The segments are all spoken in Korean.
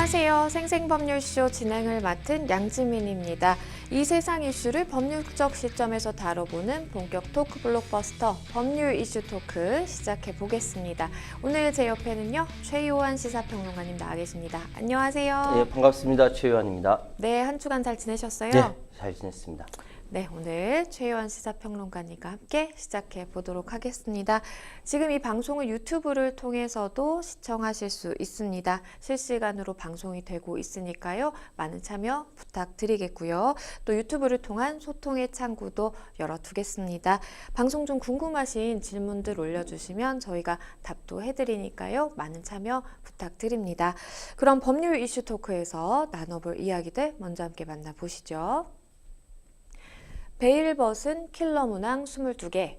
안녕하세요. 생생법률쇼 진행을 맡은 양지민입니다. 이 세상 이슈를 법률적 시점에서 다뤄보는 본격 토크 블록버스터 법률 이슈 토크 시작해 보겠습니다. 오늘 제 옆에는요, 최요한 시사평론가님 나와 계십니다. 안녕하세요. 네, 반갑습니다. 최요한입니다. 네, 한 주간 잘 지내셨어요? 네, 잘 지냈습니다. 네, 오늘 최요한 시사평론가님과 함께 시작해 보도록 하겠습니다. 지금 이 방송을 유튜브를 통해서도 시청하실 수 있습니다. 실시간으로 방송이 되고 있으니까요. 많은 참여 부탁드리겠고요. 또 유튜브를 통한 소통의 창구도 열어두겠습니다. 방송 중 궁금하신 질문들 올려주시면 저희가 답도 해드리니까요. 많은 참여 부탁드립니다. 그럼 법률 이슈 토크에서 나눠볼 이야기들 먼저 함께 만나보시죠. 베일 벗은 킬러 문항 22개,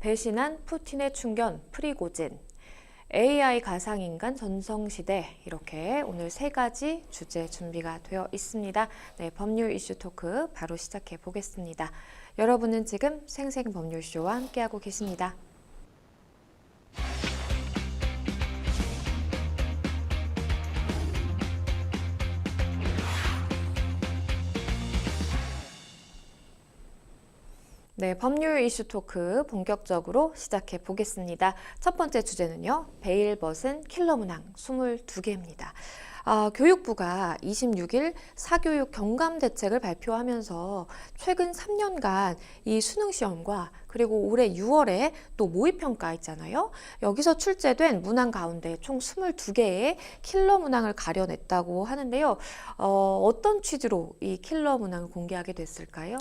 배신한 푸틴의 충견 프리고진, AI 가상인간 전성시대, 이렇게 오늘 세 가지 주제 준비가 되어 있습니다. 네, 법률 이슈 토크 바로 시작해 보겠습니다. 여러분은 지금 생생법률쇼와 함께하고 계십니다. 네, 법률 이슈 토크 본격적으로 시작해 보겠습니다. 첫 번째 주제는요, 베일 벗은 킬러 문항 22개입니다. 교육부가 26일 사교육 경감 대책을 발표하면서 최근 3년간 이 수능 시험과 그리고 올해 6월에 또 모의평가 있잖아요. 여기서 출제된 문항 가운데 총 22개의 킬러 문항을 가려냈다고 하는데요. 어떤 취지로 이 킬러 문항을 공개하게 됐을까요?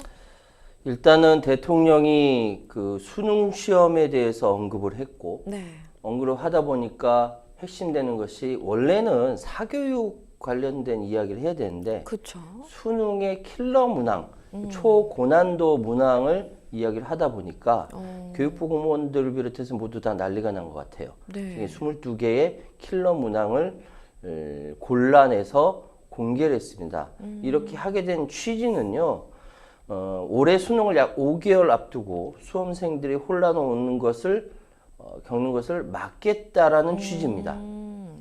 일단은 대통령이 그 수능 시험에 대해서 언급을 했고, 네. 언급을 하다 보니까 핵심되는 것이 원래는 사교육 관련된 이야기를 해야 되는데, 그렇죠. 수능의 킬러 문항, 초고난도 문항을 이야기를 하다 보니까 교육부 공무원들을 비롯해서 모두 다 난리가 난 것 같아요. 네. 22개의 킬러 문항을 골라내서 공개를 했습니다. 이렇게 하게 된 취지는요, 올해 수능을 약 5개월 앞두고 수험생들이 혼란 오는 것을 겪는 것을 막겠다라는 취지입니다.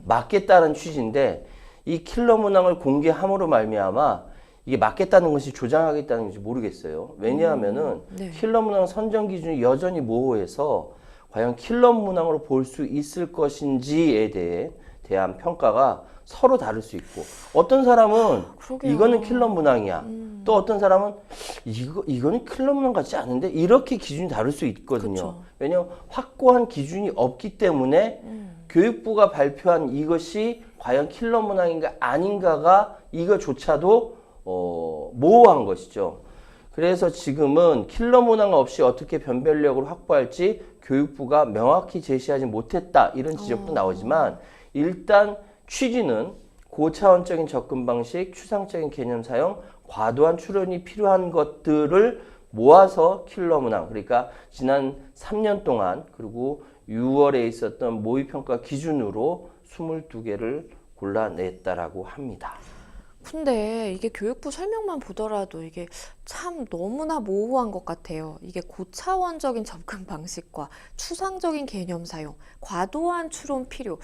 막겠다는 취지인데 이 킬러 문항을 공개함으로 말미암아 이게 막겠다는 것이 조장하겠다는 것인지 모르겠어요. 왜냐하면은 네. 킬러 문항 선정 기준이 여전히 모호해서 과연 킬러 문항으로 볼 수 있을 것인지에 대한 평가가 서로 다를 수 있고, 어떤 사람은 그러게요. 이거는 킬러 문항이야. 또 어떤 사람은 이거는 킬러 문항 같지 않은데, 이렇게 기준이 다를 수 있거든요. 그쵸. 왜냐하면 확고한 기준이 없기 때문에 교육부가 발표한 이것이 과연 킬러 문항인가 아닌가가 이거조차도 모호한 것이죠. 그래서 지금은 킬러 문항 없이 어떻게 변별력을 확보할지 교육부가 명확히 제시하지 못했다, 이런 지적도 나오지만, 일단 취지는 고차원적인 접근 방식, 추상적인 개념 사용, 과도한 추론이 필요한 것들을 모아서 킬러 문항, 그러니까 지난 3년 동안 그리고 6월에 있었던 모의평가 기준으로 22개를 골라냈다라고 합니다. 근데 이게 교육부 설명만 보더라도 이게 참 너무나 모호한 것 같아요. 이게 고차원적인 접근 방식과 추상적인 개념 사용, 과도한 추론 필요.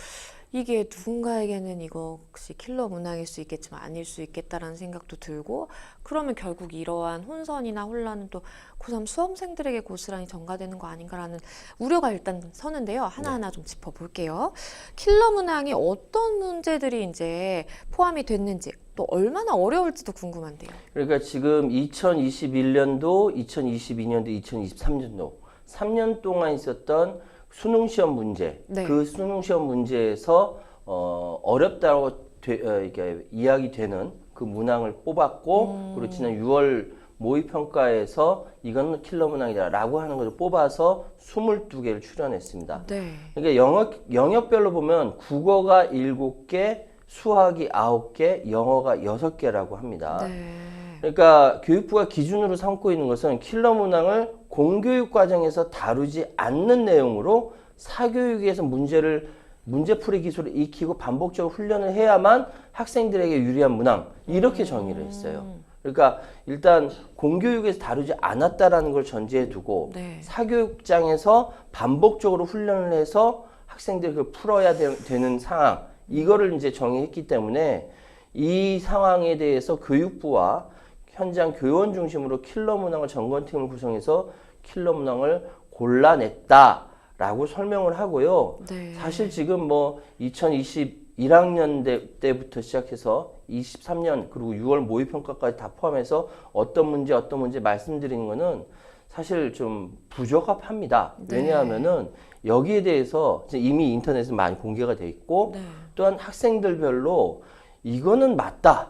이게 누군가에게는 이거 혹시 킬러 문항일 수 있겠지만 아닐 수 있겠다라는 생각도 들고, 그러면 결국 이러한 혼선이나 혼란은 또 고3 수험생들에게 고스란히 전가되는 거 아닌가라는 우려가 일단 서는데요. 하나하나 좀 짚어볼게요. 킬러 문항이 어떤 문제들이 이제 포함이 됐는지, 또 얼마나 어려울지도 궁금한데요. 그러니까 지금 2021년도, 2022년도, 2023년도 3년 동안 있었던 수능 시험 문제, 네. 그 수능 시험 문제에서 어렵다고 이렇게 이야기되는 그 문항을 뽑았고, 그리고 지난 6월 모의평가에서 이건 킬러 문항이다라고 하는 것을 뽑아서 22개를 출연했습니다. 네. 그러니까 영역별로 보면 국어가 7개, 수학이 9개, 영어가 6개라고 합니다. 네. 그러니까 교육부가 기준으로 삼고 있는 것은 킬러 문항을 공교육 과정에서 다루지 않는 내용으로 사교육에서 문제풀이 기술을 익히고 반복적으로 훈련을 해야만 학생들에게 유리한 문항, 이렇게 정의를 했어요. 그러니까 일단 공교육에서 다루지 않았다라는 걸 전제해 두고 네. 사교육장에서 반복적으로 훈련을 해서 학생들이 그걸 풀어야 되는 상황, 이거를 이제 정의했기 때문에 이 상황에 대해서 교육부와 현장 교원 중심으로 킬러 문항을 점검팀을 구성해서 킬러 문항을 골라냈다라고 설명을 하고요. 네. 사실 지금 뭐 2021학년 때부터 시작해서 23년 그리고 6월 모의평가까지 다 포함해서 어떤 문제 말씀드리는 거는 사실 좀 부적합합니다. 네. 왜냐하면은 여기에 대해서 이미 인터넷에 많이 공개가 돼 있고 네. 또한 학생들별로 이거는 맞다.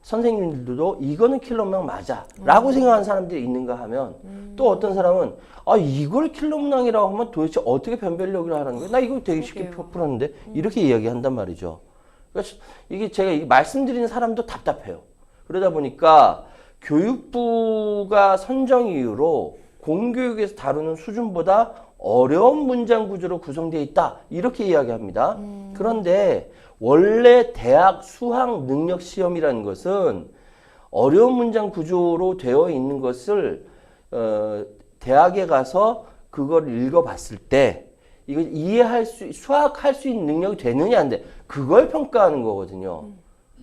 선생님들도 이거는 킬러 문항 맞아 라고 생각하는 사람들이 있는가 하면 또 어떤 사람은 이걸 킬러 문항이라고 하면 도대체 어떻게 변별력을 하라는 거야? 나 이거 되게 쉽게 그러게요. 풀었는데 이렇게 이야기한단 말이죠. 그래서 이게 제가 말씀드리는 사람도 답답해요. 그러다 보니까 교육부가 선정 이유로 공교육에서 다루는 수준보다 어려운 문장 구조로 구성되어 있다 이렇게 이야기합니다. 그런데 원래 대학 수학 능력 시험이라는 것은 어려운 문장 구조로 되어 있는 것을 대학에 가서 그걸 읽어봤을 때 이거 수학할 수 있는 능력이 되느냐 안 돼. 그걸 평가하는 거거든요.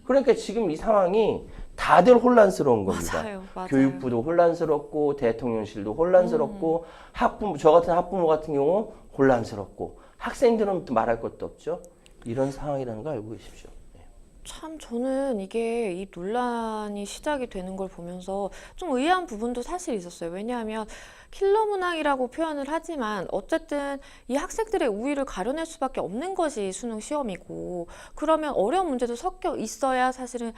그러니까 지금 이 상황이 다들 혼란스러운 겁니다. 맞아요. 교육부도 혼란스럽고 대통령실도 혼란스럽고 저 같은 학부모 같은 경우 혼란스럽고 학생들은 또 말할 것도 없죠. 이런 상황이라는 거 알고 계십시오. 참 저는 이게 이 논란이 시작이 되는 걸 보면서 좀 의아한 부분도 사실 있었어요. 왜냐하면 킬러 문항이라고 표현을 하지만 어쨌든 이 학생들의 우위를 가려낼 수밖에 없는 것이 수능 시험이고 그러면 어려운 문제도 섞여 있어야 사실은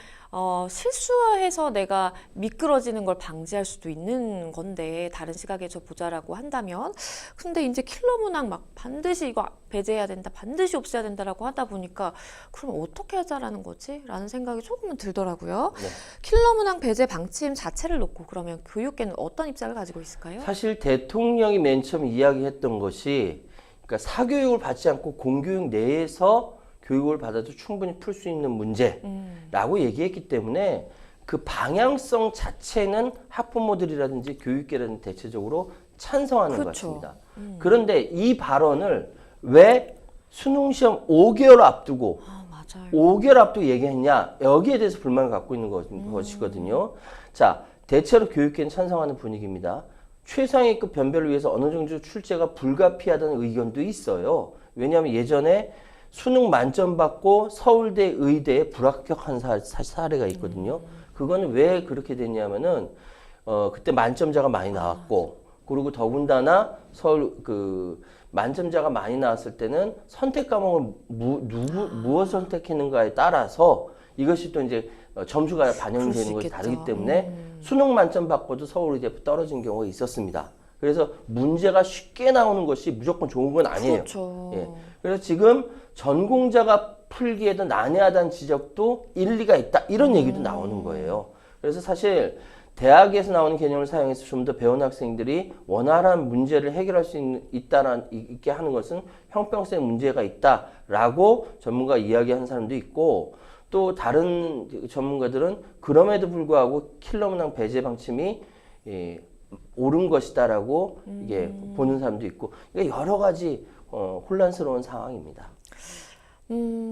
실수해서 내가 미끄러지는 걸 방지할 수도 있는 건데 다른 시각에서 보자라고 한다면 근데 이제 킬러 문항 막 반드시 이거 배제해야 된다 반드시 없애야 된다라고 하다 보니까 그럼 어떻게 하자라는 거지? 라는 생각이 조금은 들더라고요. 네. 킬러 문항 배제 방침 자체를 놓고 그러면 교육계는 어떤 입장을 가지고 있을까요? 사실 대통령이 맨 처음 이야기했던 것이 그러니까 사교육을 받지 않고 공교육 내에서 교육을 받아도 충분히 풀 수 있는 문제라고 얘기했기 때문에 그 방향성 자체는 학부모들이라든지 교육계라든지 대체적으로 찬성하는 것 그렇죠. 같습니다. 그런데 이 발언을 왜 수능시험 5개월 앞두고 맞아요. 5개월 앞두고 얘기했냐 여기에 대해서 불만을 갖고 있는 것이거든요. 자, 대체로 교육계는 찬성하는 분위기입니다. 최상위급 변별을 위해서 어느 정도 출제가 불가피하다는 의견도 있어요. 왜냐하면 예전에 수능 만점 받고 서울대 의대에 불합격한 사례가 있거든요. 그거는 왜 그렇게 됐냐면은 그때 만점자가 많이 나왔고 그리고 더군다나 만점자가 많이 나왔을 때는 선택 과목을 무엇을 선택했는가에 따라서 이것이 또 이제 점수가 반영이 되는 것이 다르기 때문에 수능 만점 받고도 서울의대 떨어진 경우가 있었습니다. 그래서 문제가 쉽게 나오는 것이 무조건 좋은 건 아니에요. 그렇죠. 예. 그래서 지금 전공자가 풀기에도 난해하다는 지적도 일리가 있다. 이런 얘기도 나오는 거예요. 그래서 사실 대학에서 나오는 개념을 사용해서 좀 더 배운 학생들이 원활한 문제를 해결할 수 있게 하는 것은 형평성 문제가 있다라고 전문가 이야기하는 사람도 있고 또 다른 전문가들은 그럼에도 불구하고 킬러 문항 배제 방침이 옳은 것이다라고 이게 보는 사람도 있고 그러니까 여러 가지 혼란스러운 상황입니다.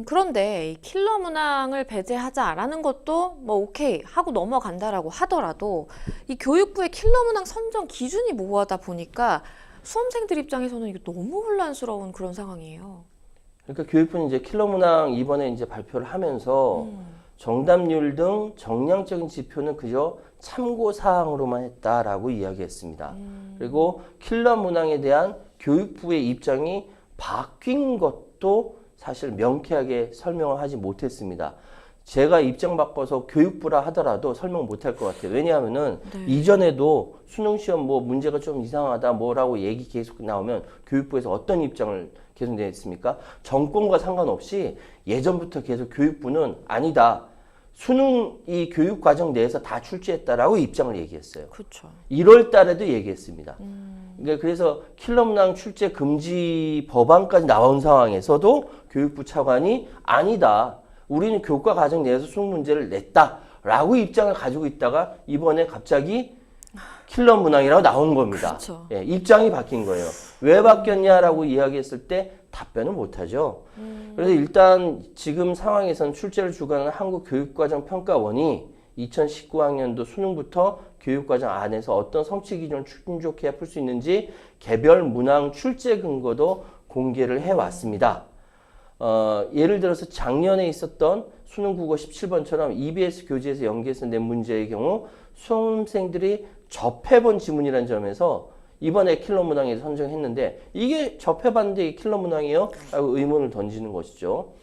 그런데 이 킬러 문항을 배제하자라는 것도 뭐 오케이 하고 넘어간다라고 하더라도 이 교육부의 킬러 문항 선정 기준이 모호하다 보니까 수험생들 입장에서는 이게 너무 혼란스러운 그런 상황이에요. 그러니까 교육부는 이제 킬러 문항 이번에 이제 발표를 하면서 정답률 등 정량적인 지표는 그저 참고 사항으로만 했다라고 이야기했습니다. 그리고 킬러 문항에 대한 교육부의 입장이 바뀐 것도 사실 명쾌하게 설명을 하지 못했습니다. 제가 입장 바꿔서 교육부라 하더라도 설명 못할 것 같아요. 왜냐하면은 이전에도 수능시험 뭐 문제가 좀 이상하다 뭐라고 얘기 계속 나오면 교육부에서 어떤 입장을 계속 냈습니까? 정권과 상관없이 예전부터 계속 교육부는 아니다. 수능 이 교육 과정 내에서 다 출제했다라고 입장을 얘기했어요. 그렇죠. 1월 달에도 얘기했습니다. 그러니까 그래서 킬러 문항 출제 금지 법안까지 나온 상황에서도 교육부 차관이 아니다. 우리는 교과 과정 내에서 수능 문제를 냈다라고 입장을 가지고 있다가 이번에 갑자기 킬러 문항이라고 나온 겁니다. 그렇죠. 예, 입장이 바뀐 거예요. 왜 바뀌었냐라고 이야기했을 때 답변을 못하죠. 그래서 일단 지금 상황에서는 출제를 주관하는 한국교육과정평가원이 2019학년도 수능부터 교육과정 안에서 어떤 성취 기준을 충족해야 풀 수 있는지 개별 문항 출제 근거도 공개를 해왔습니다. 예를 들어서 작년에 있었던 수능 국어 17번처럼 EBS 교재에서 연계해서 낸 문제의 경우 수험생들이 접해본 지문이라는 점에서 이번에 킬러 문항에서 선정했는데 이게 접해봤는데 이 킬러 문항이요? 라고 의문을 던지는 것이죠.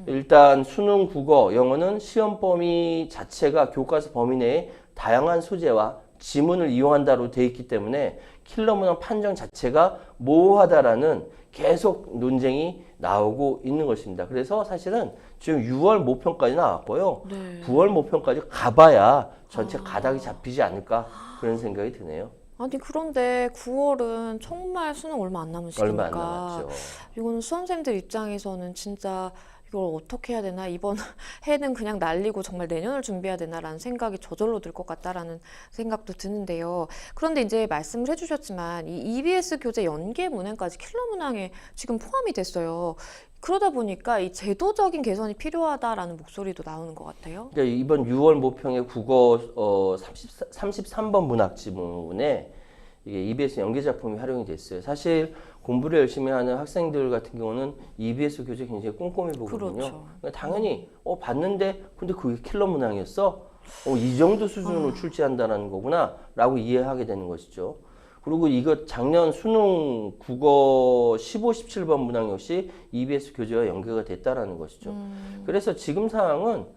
일단 수능 국어 영어는 시험 범위 자체가 교과서 범위 내에 다양한 소재와 지문을 이용한다로 되어 있기 때문에 킬러 문항 판정 자체가 모호하다라는 계속 논쟁이 나오고 있는 것입니다. 그래서 사실은 지금 6월 모평까지 나왔고요. 네. 9월 모평까지 가봐야 전체 가닥이 잡히지 않을까 그런 생각이 드네요. 아니 그런데 9월은 정말 수능 얼마 안 남은 얼마 안 시기니까 남았죠. 이거는 수험생들 입장에서는 진짜 이걸 어떻게 해야 되나 이번 해는 그냥 날리고 정말 내년을 준비해야 되나라는 생각이 저절로 들 것 같다라는 생각도 드는데요. 그런데 이제 말씀을 해주셨지만 이 EBS 교재 연계 문항까지 킬러 문항에 지금 포함이 됐어요. 그러다 보니까 이 제도적인 개선이 필요하다라는 목소리도 나오는 것 같아요. 그러니까 이번 6월 모평의 국어 33번 문학 지문에 이게 EBS 연계 작품이 활용이 됐어요. 사실 공부를 열심히 하는 학생들 같은 경우는 EBS 교재 굉장히 꼼꼼히 보거든요. 그렇죠. 그러니까 당연히 봤는데 근데 그게 킬러 문항이었어? 이 정도 수준으로 출제한다는 거구나 라고 이해하게 되는 것이죠. 그리고 이거 작년 수능 국어 15, 17번 문항 역시 EBS 교재와 연계가 됐다라는 것이죠. 그래서 지금 상황은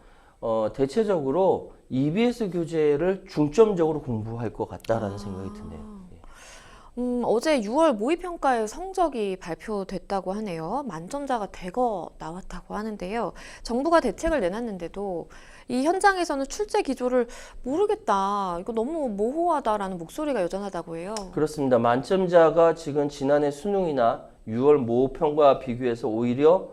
대체적으로 EBS 교재를 중점적으로 공부할 것 같다라는 생각이 드네요. 어제 6월 모의평가의 성적이 발표됐다고 하네요. 만점자가 대거 나왔다고 하는데요. 정부가 대책을 내놨는데도 이 현장에서는 출제 기조를 모르겠다. 이거 너무 모호하다라는 목소리가 여전하다고 해요. 그렇습니다. 만점자가 지금 지난해 수능이나 6월 모평과 비교해서 오히려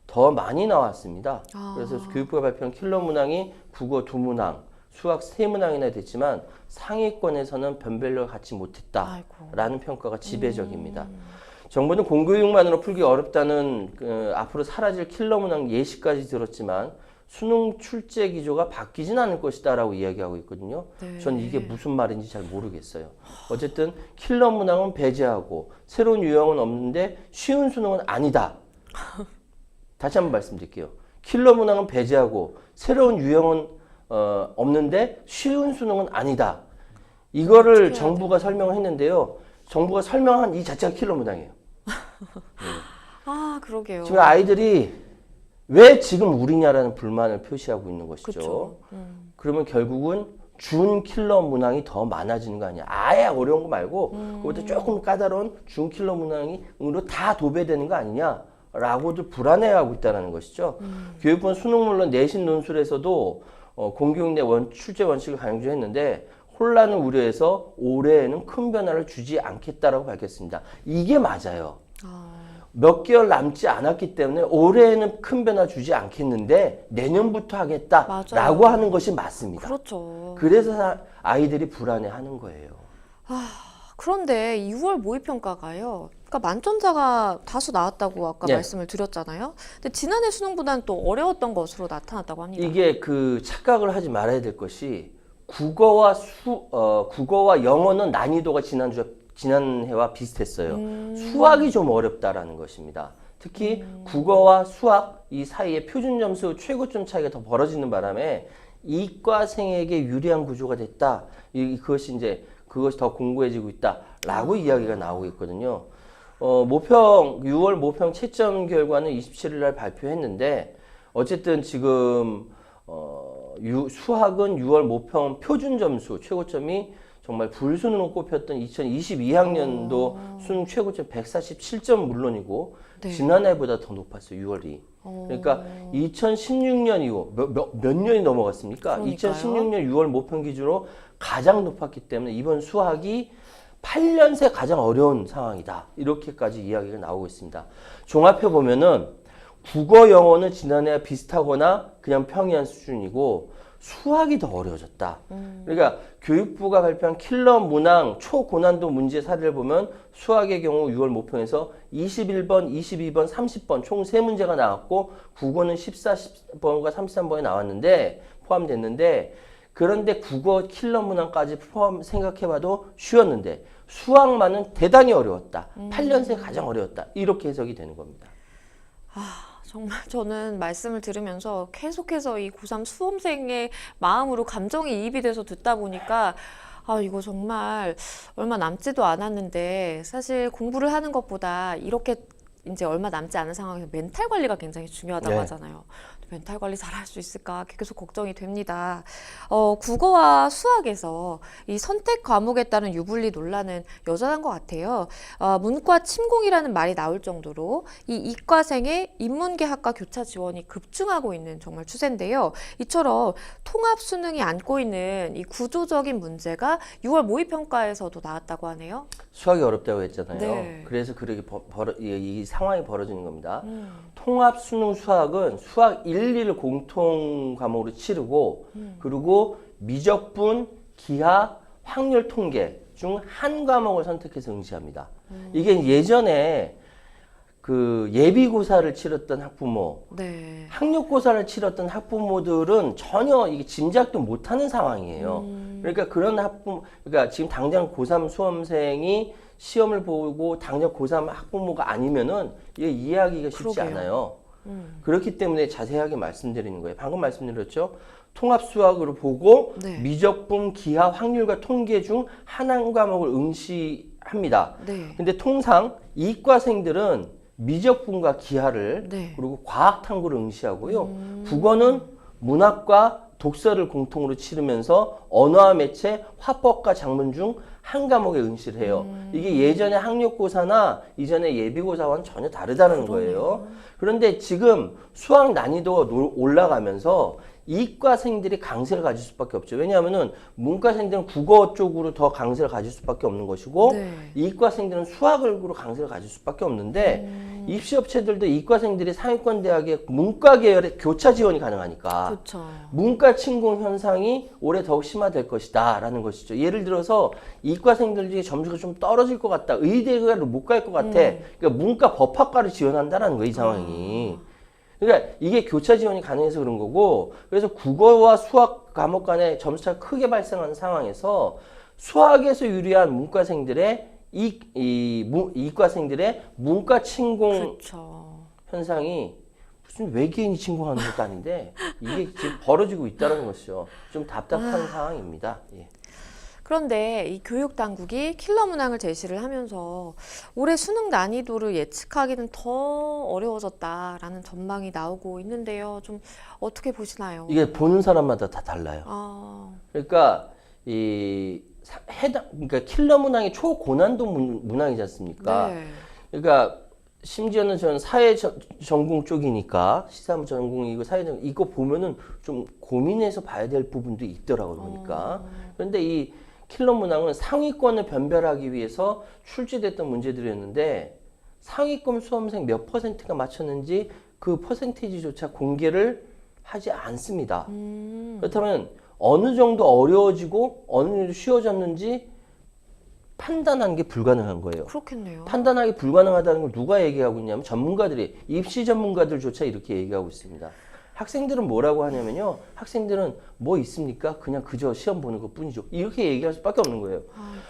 더 많이 나왔습니다. 그래서 교육부가 발표한 킬러 문항이 국어 2문항, 수학 3문항이나 됐지만 상위권에서는 변별력을 갖지 못했다라는 평가가 지배적입니다. 정부는 공교육만으로 풀기 어렵다는 앞으로 사라질 킬러 문항 예시까지 들었지만 수능 출제 기조가 바뀌진 않을 것이다 라고 이야기하고 있거든요. 네. 전 이게 무슨 말인지 잘 모르겠어요. 어쨌든 킬러 문항은 배제하고 새로운 유형은 없는데 쉬운 수능은 아니다. 다시 한번 말씀드릴게요. 킬러 문항은 배제하고 새로운 유형은 없는데 쉬운 수능은 아니다. 이거를 정부가 설명을 했는데요. 정부가 설명한 이 자체가 킬러 문항이에요. 아, 그러게요. 지금 아이들이 왜 지금 우리냐라는 불만을 표시하고 있는 것이죠. 그쵸. 그러면 결국은 준 킬러 문항이 더 많아지는 거 아니야. 아예 어려운 거 말고 그것보다 조금 까다로운 준 킬러 문항으로 다 도배되는 거 아니냐라고도 불안해하고 있다는 것이죠. 교육부는 수능 물론 내신 논술에서도 공교육 내 출제 원칙을 강조했는데 혼란을 우려해서 올해에는 큰 변화를 주지 않겠다라고 밝혔습니다. 이게 맞아요. 몇 개월 남지 않았기 때문에 올해에는 큰 변화 주지 않겠는데 내년부터 하겠다라고 맞아요. 하는 것이 맞습니다. 그렇죠. 그래서 아이들이 불안해하는 거예요. 그런데 6월 모의평가가요. 그러니까 만점자가 다수 나왔다고 아까 네. 말씀을 드렸잖아요. 근데 지난해 수능보다는 또 어려웠던 것으로 나타났다고 합니다. 이게 그 착각을 하지 말아야 될 것이 국어와 영어는 난이도가 지난해와 비슷했어요. 수학이 좀 어렵다라는 것입니다. 특히 국어와 수학 이 사이에 표준 점수 최고점 차이가 더 벌어지는 바람에 이과생에게 유리한 구조가 됐다. 그것이 더 공고해지고 있다라고 이야기가 나오고 있거든요. 6월 모평 채점 결과는 27일 날 발표했는데 어쨌든 지금 수학은 6월 모평 표준 점수 최고점이 정말 불순으로 꼽혔던 2022학년도 수능 최고점 147점 물론이고 네. 지난해보다 더 높았어요. 6월이. 그러니까 2016년 이후 몇 년이 넘어갔습니까? 그러니까요. 2016년 6월 모평 기준으로 가장 높았기 때문에 이번 수학이 8년 새 가장 어려운 상황이다. 이렇게까지 이야기가 나오고 있습니다. 종합해 보면은 국어, 영어는 지난해와 비슷하거나 그냥 평이한 수준이고 수학이 더 어려워졌다. 그러니까 교육부가 발표한 킬러 문항 초고난도 문제 사례를 보면 수학의 경우 6월 모평에서 21번, 22번, 30번 총 3문제가 나왔고 국어는 14번과 33번이 나왔는데 포함됐는데 그런데 국어 킬러 문항까지 포함 생각해봐도 쉬웠는데 수학만은 대단히 어려웠다. 8년생 가장 어려웠다. 이렇게 해석이 되는 겁니다. 정말 저는 말씀을 들으면서 계속해서 이 고3 수험생의 마음으로 감정이 이입이 돼서 듣다 보니까 이거 정말 얼마 남지도 않았는데 사실 공부를 하는 것보다 이렇게 이제 얼마 남지 않은 상황에서 멘탈 관리가 굉장히 중요하다고 네. 하잖아요. 멘탈 관리 잘할 수 있을까 계속 걱정이 됩니다. 국어와 수학에서 이 선택 과목에 따른 유불리 논란은 여전한 것 같아요. 문과 침공이라는 말이 나올 정도로 이 이과생의 인문계학과 교차 지원이 급증하고 있는 정말 추세인데요. 이처럼 통합 수능이 안고 있는 이 구조적인 문제가 6월 모의평가에서도 나왔다고 하네요. 수학이 어렵다고 했잖아요. 네. 그래서 그렇게 이 상황이 벌어지는 겁니다. 통합 수능 수학은 수학 1, 2를 공통 과목으로 치르고 그리고 미적분, 기하, 확률 통계 중 한 과목을 선택해서 응시합니다. 이게 예전에 그 예비고사를 치렀던 학부모, 네. 학력고사를 치렀던 학부모들은 전혀 이게 짐작도 못하는 상황이에요. 그러니까 그러니까 지금 당장 고3 수험생이 시험을 보고 당장 고3 학부모가 아니면은 이게 이해하기가 쉽지 그러게요. 않아요. 그렇기 때문에 자세하게 말씀드리는 거예요. 방금 말씀드렸죠. 통합 수학으로 보고 네. 미적분, 기하, 확률과 통계 중 한 과목을 응시합니다. 네. 근데 통상 이과생들은 미적분과 기하를 네. 그리고 과학 탐구를 응시하고요. 국어는 문학과 독서를 공통으로 치르면서 언어와 매체, 화법과 작문 중 한 과목에 응시를 해요. 이게 예전에 학력고사나 이전에 예비고사와는 전혀 다르다는 거예요. 그런데 지금 수학 난이도가 올라가면서 이과생들이 강세를 가질 수밖에 없죠. 왜냐하면은 문과생들은 국어 쪽으로 더 강세를 가질 수밖에 없는 것이고 네. 이과생들은 수학으로 강세를 가질 수밖에 없는데 입시업체들도 이과생들이 상위권 대학의 문과 계열의 교차 지원이 가능하니까 그렇죠. 문과 침공 현상이 올해 더욱 심화될 것이다 라는 것이죠. 예를 들어서 이과생들 중에 점수가 좀 떨어질 것 같다. 의대를 못 갈 것 같아. 그러니까 문과 법학과를 지원한다라는 거예요. 이 상황이. 그러니까 이게 교차 지원이 가능해서 그런 거고 그래서 국어와 수학 과목 간의 점수차가 크게 발생하는 상황에서 수학에서 유리한 문과생들의 이과생들의 문과 침공 그렇죠. 현상이 무슨 외계인이 침공하는 것도 아닌데 이게 지금 벌어지고 있다는 것이죠. 좀 답답한 상황입니다. 예. 그런데 이 교육 당국이 킬러 문항을 제시를 하면서 올해 수능 난이도를 예측하기는 더 어려워졌다라는 전망이 나오고 있는데요. 좀 어떻게 보시나요? 이게 보는 사람마다 다 달라요. 그러니까 그러니까 킬러 문항이 초고난도 문항이지 않습니까? 네. 그러니까 심지어는 저는 사회 전공 쪽이니까 시사무 전공이고 사회 전공 이거 보면은 좀 고민해서 봐야 될 부분도 있더라고요. 보니까. 그런데 이 킬러 문항은 상위권을 변별하기 위해서 출제됐던 문제들이었는데 상위권 수험생 몇 퍼센트가 맞췄는지 그 퍼센테이지조차 공개를 하지 않습니다. 그렇다면 어느 정도 어려워지고 어느 정도 쉬워졌는지 판단하는 게 불가능한 거예요. 그렇겠네요. 판단하기 불가능하다는 걸 누가 얘기하고 있냐면 전문가들이 입시 전문가들조차 이렇게 얘기하고 있습니다. 학생들은 뭐라고 하냐면요. 학생들은 뭐 있습니까? 그냥 그저 시험 보는 것 뿐이죠. 이렇게 얘기할 수밖에 없는 거예요.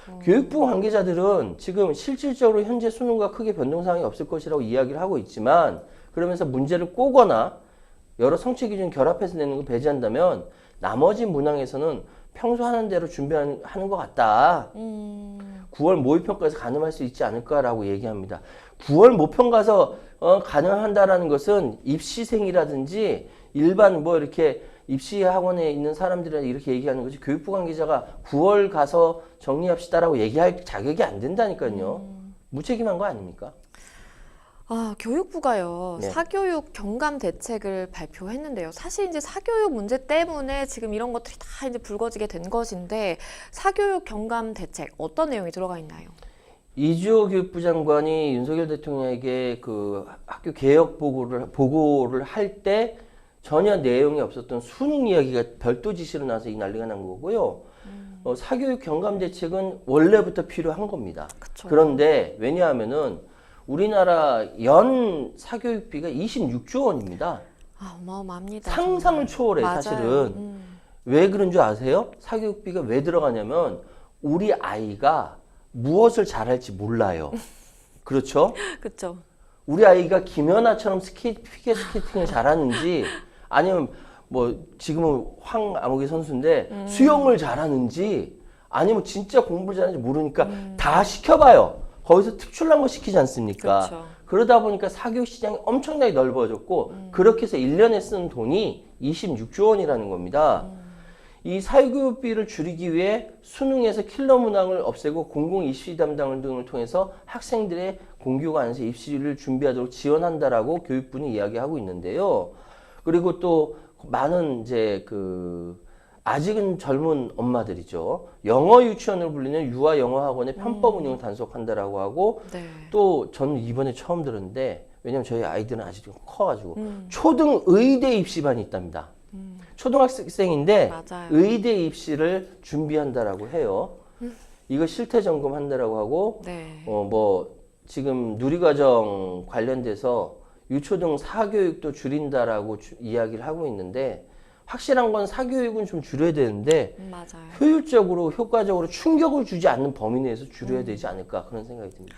아이고. 교육부 관계자들은 지금 실질적으로 현재 수능과 크게 변동사항이 없을 것이라고 이야기를 하고 있지만 그러면서 문제를 꼬거나 여러 성취 기준 결합해서 내는 걸 배제한다면 나머지 문항에서는 평소 하는 대로 준비하는 것 같다. 9월 모의평가에서 가능할 수 있지 않을까라고 얘기합니다. 9월 모평가서 가능한다라는 것은 입시생이라든지 일반 뭐 이렇게 입시 학원에 있는 사람들이 이렇게 얘기하는 것이 교육부 관계자가 9월 가서 정리합시다라고 얘기할 자격이 안 된다니까요. 무책임한 거 아닙니까? 교육부가요, 네. 사교육 경감 대책을 발표했는데요. 사실 이제 사교육 문제 때문에 지금 이런 것들이 다 이제 불거지게 된 것인데, 사교육 경감 대책 어떤 내용이 들어가 있나요? 이주호 교육부 장관이 윤석열 대통령에게 그 학교 개혁 보고를 할 때 전혀 내용이 없었던 수능 이야기가 별도 지시로 나서 이 난리가 난 거고요. 사교육 경감 대책은 원래부터 필요한 겁니다. 그쵸. 그런데 왜냐하면은 우리나라 연 사교육비가 26조 원입니다. 아, 어마어마합니다. 상상을 정말. 초월해 맞아요. 사실은. 왜 그런 줄 아세요? 사교육비가 왜 들어가냐면 우리 아이가 무엇을 잘할지 몰라요. 그렇죠? 그쵸. 우리 아이가 김연아처럼 피겨 스케이팅을 잘하는지 아니면 뭐 지금은 황아무개 선수인데 수영을 잘하는지 아니면 진짜 공부를 잘하는지 모르니까 다 시켜봐요. 거기서 특출난 거 시키지 않습니까? 그렇죠. 그러다 보니까 사교육 시장이 엄청나게 넓어졌고 그렇게 해서 1년에 쓰는 돈이 26조 원이라는 겁니다. 이 사교육비를 줄이기 위해 수능에서 킬러 문항을 없애고 공공 입시 담당 등을 통해서 학생들의 공교과 안에서 입시를 준비하도록 지원한다라고 교육부는 이야기하고 있는데요. 그리고 또 많은 이제 아직은 젊은 엄마들이죠. 영어 유치원을 불리는 유아 영어 학원의 편법 운영을 단속한다라고 하고 네. 또 저는 이번에 처음 들었는데 왜냐면 저희 아이들은 아직 좀 커가지고 초등 의대 입시반이 있답니다. 초등학생인데 맞아요. 의대 입시를 준비한다라고 해요. 이거 실태 점검한다라고 하고 네. 뭐 지금 누리과정 관련돼서 유초등 사교육도 줄인다라고 이야기를 하고 있는데 확실한 건 사교육은 좀 줄여야 되는데 맞아요. 효율적으로 효과적으로 충격을 주지 않는 범위 내에서 줄여야 되지 않을까 그런 생각이 듭니다.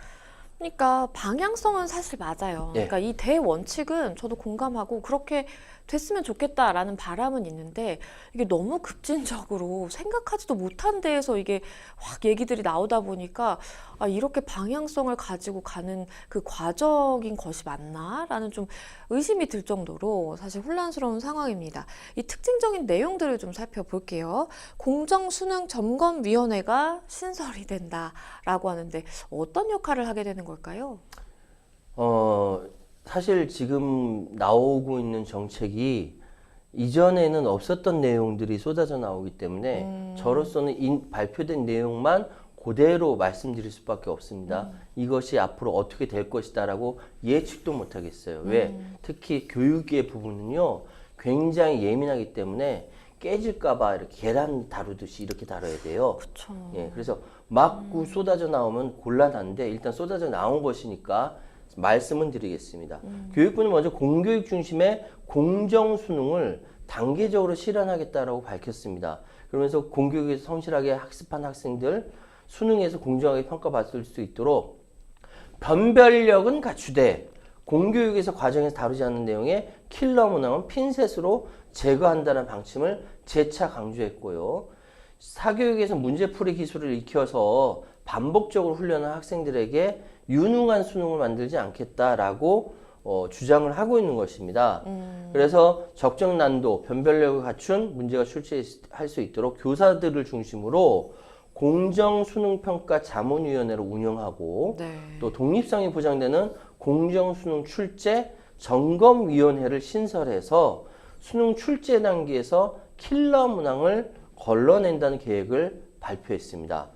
그러니까 방향성은 사실 맞아요. 예. 그러니까 이 대원칙은 저도 공감하고 그렇게 됐으면 좋겠다라는 바람은 있는데 이게 너무 급진적으로 생각하지도 못한 데에서 이게 확 얘기들이 나오다 보니까 아, 이렇게 방향성을 가지고 가는 그 과정인 것이 맞나라는 좀 의심이 들 정도로 사실 혼란스러운 상황입니다. 이 특징적인 내용들을 좀 살펴볼게요. 공정수능점검위원회가 신설이 된다라고 하는데 어떤 역할을 하게 되는 걸까요? 사실 지금 나오고 있는 정책이 이전에는 없었던 내용들이 쏟아져 나오기 때문에 저로서는 발표된 내용만 그대로 말씀드릴 수밖에 없습니다. 이것이 앞으로 어떻게 될 것이다라고 예측도 못 하겠어요. 왜? 특히 교육의 부분은요, 굉장히 예민하기 때문에 깨질까봐 이렇게 계란 다루듯이 이렇게 다뤄야 돼요. 그렇죠. 예, 그래서 막 쏟아져 나오면 곤란한데 일단 쏟아져 나온 것이니까 말씀은 드리겠습니다. 교육부는 먼저 공교육 중심의 공정 수능을 단계적으로 실현하겠다라고 밝혔습니다. 그러면서 공교육에서 성실하게 학습한 학생들 수능에서 공정하게 평가받을 수 있도록 변별력은 갖추되 공교육에서 과정에서 다루지 않는 내용의 킬러 문항은 핀셋으로 제거한다는 방침을 재차 강조했고요. 사교육에서 문제풀이 기술을 익혀서 반복적으로 훈련한 학생들에게 유능한 수능을 만들지 않겠다라고 주장을 하고 있는 것입니다. 그래서 적정 난도, 변별력을 갖춘 문제가 출제할 수 있도록 교사들을 중심으로 공정수능평가 자문위원회를 운영하고 네. 또 독립성이 보장되는 공정수능 출제 점검위원회를 신설해서 수능 출제 단계에서 킬러 문항을 걸러낸다는 계획을 발표했습니다.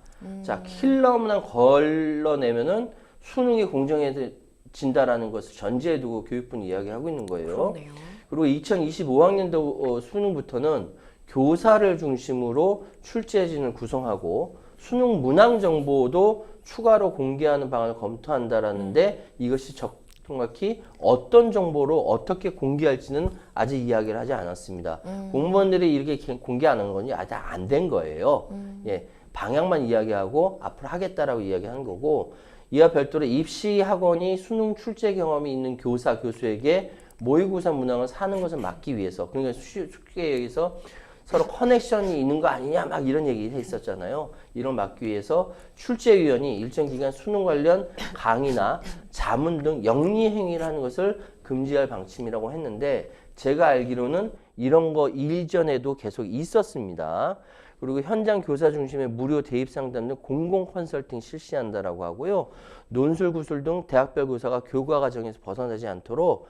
자, 킬러 문항 걸러내면은 수능이 공정해진다라는 것을 전제에 두고 교육부는 이야기하고 있는 거예요. 그러네요. 그리고 2025학년도 수능부터는 교사를 중심으로 출제진을 구성하고 수능 문항 정보도 추가로 공개하는 방안을 검토한다라는데 이것이 정확히 어떤 정보로 어떻게 공개할지는 아직 이야기를 하지 않았습니다. 공무원들이 이렇게 공개하는 건 아직 안 된 거예요. 예, 방향만 이야기하고 앞으로 하겠다라고 이야기하는 거고 이와 별도로 입시 학원이 수능 출제 경험이 있는 교사, 교수에게 모의고사 문항을 사는 것을 막기 위해서 그러니까 쉽게 얘기해서 서로 커넥션이 있는 거 아니냐 막 이런 얘기 했었잖아요. 이런 막기 위해서 출제위원이 일정 기간 수능 관련 강의나 자문 등 영리 행위를 하는 것을 금지할 방침이라고 했는데 제가 알기로는 이런 거 일전에도 계속 있었습니다. 그리고 현장 교사 중심의 무료 대입 상담 등 공공 컨설팅 실시한다라고 하고요. 논술, 구술 등 대학별 교사가 교과 과정에서 벗어나지 않도록